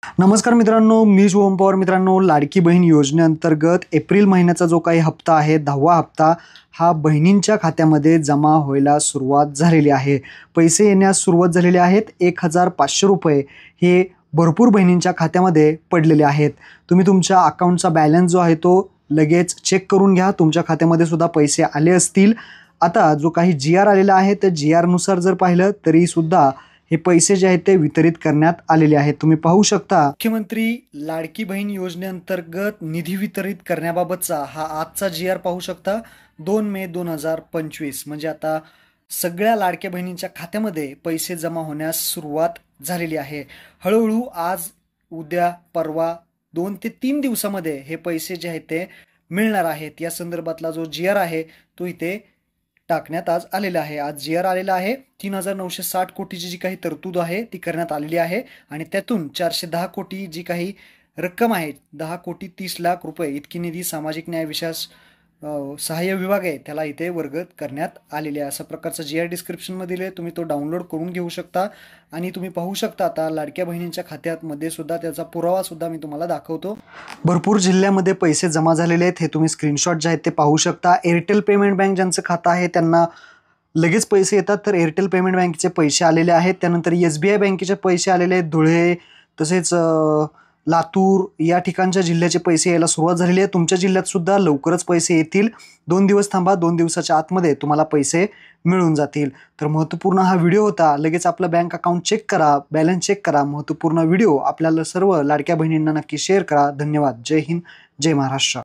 नमस्कार मित्रांनो, मी शुभम पवार. मित्रांनो, लाडकी बहीण योजनेअंतर्गत एप्रिल महिन्याचा जो काही हप्ता आहे, 10वा हप्ता हा बहिणींच्या खात्यामध्ये जमा व्हायला सुरुवात झालेली आहे. पैसे येण्यास सुरुवात झालेले आहेत. 1,500 रुपये हे भरपूर बहिणींच्या खात्यामध्ये पडलेले आहेत. तुम्ही तुमच्या अकाउंटचा बॅलन्स जो आहे तो लगेच चेक करून घ्या. तुमच्या खात्यामध्ये सुद्धा पैसे आले असतील. आता जो काही GR आलेला आहे, त्या GRनुसार जर पाहिलं तरी सुद्धा हे पैसे जे आहेत ते वितरित करण्यात आलेले आहेत. तुम्ही पाहू शकता, मुख्यमंत्री लाडकी बहीण योजनेअंतर्गत निधी वितरित करण्याबाबतचा हा आजचा GR पाहू शकता. 2 मे 2025 म्हणजे आता सगळ्या लाडक्या बहिणींच्या खात्यामध्ये पैसे जमा होण्यास सुरुवात झालेली आहे. हळूहळू आज, उद्या, परवा 2 ते 3 दिवसामध्ये हे पैसे जे आहेत ते मिळणार आहेत. या संदर्भातला जो GR आहे तो इथे टाकण्यात आज आलेला आहे. आज GR आलेला आहे. 3,960 कोटीची जी काही तरतूद आहे ती करण्यात आलेली आहे आणि त्यातून 410 कोटी जी काही रक्कम आहे, 10,30,00,000 इतकी निधी सामाजिक न्याय विकास सहाय्य विभाग आहे त्याला इथे वर्ग करण्यात आलेले आहे. अशा प्रकारचा GR डिस्क्रिप्शनमध्ये दिले, तुम्ही तो डाउनलोड करून घेऊ शकता आणि तुम्ही पाहू शकता आता लाडक्या बहिणींच्या खात्यामध्ये सुद्धा त्याचा पुरावा सुद्धा मी तुम्हाला दाखवतो. भरपूर जिल्ह्यामध्ये पैसे जमा झालेले आहेत. हे तुम्ही स्क्रीनशॉट जे आहेत ते पाहू शकता. एअरटेल पेमेंट बँक ज्यांचं खातं आहे त्यांना लगेच पैसे येतात, तर एअरटेल पेमेंट बँकेचे पैसे आलेले आहेत. त्यानंतर SBI बँकेचे पैसे आलेले आहेत. धुळे तसेच लातूर या ठिकाणच्या जिल्ह्याचे पैसे यायला सुरुवात झालेली आहे. तुमच्या जिल्ह्यात सुद्धा लवकरच पैसे येतील. 2 दिवस थांबा, 2 दिवसाच्या आतमध्ये तुम्हाला पैसे मिळून जातील. तर महत्त्वपूर्ण हा व्हिडिओ होता. लगेच आपलं बँक अकाउंट चेक करा, बॅलन्स चेक करा. महत्त्वपूर्ण व्हिडिओ आपल्याला सर्व लाडक्या बहिणींना नक्की शेअर करा. धन्यवाद. जय हिंद, जय महाराष्ट्र.